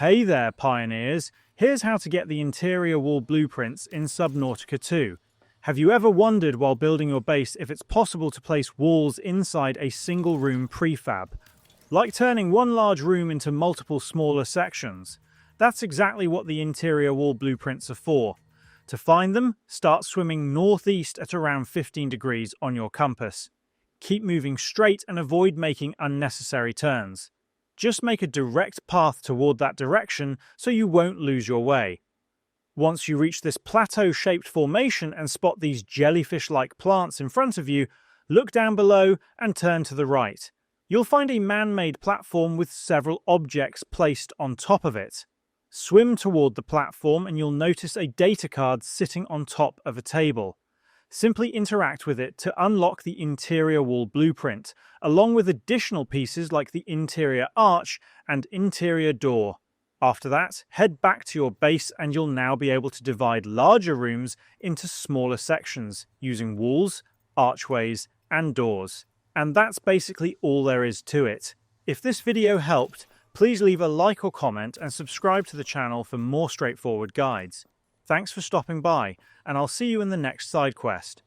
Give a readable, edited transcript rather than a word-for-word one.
Hey there, pioneers! Here's how to get the interior wall blueprints in Subnautica 2. Have you ever wondered while building your base if it's possible to place walls inside a single room prefab? Like turning one large room into multiple smaller sections. That's exactly what the interior wall blueprints are for. To find them, start swimming northeast at around 15 degrees on your compass. Keep moving straight and avoid making unnecessary turns. Just make a direct path toward that direction so you won't lose your way. Once you reach this plateau-shaped formation and spot these jellyfish-like plants in front of you, look down below and turn to the right. You'll find a man-made platform with several objects placed on top of it. Swim toward the platform and you'll notice a data card sitting on top of a table. Simply interact with it to unlock the interior wall blueprint, along with additional pieces like the interior arch and interior door. After that, head back to your base and you'll now be able to divide larger rooms into smaller sections using walls, archways, and doors. And that's basically all there is to it. If this video helped, please leave a like or comment and subscribe to the channel for more straightforward guides. Thanks for stopping by, and I'll see you in the next side quest.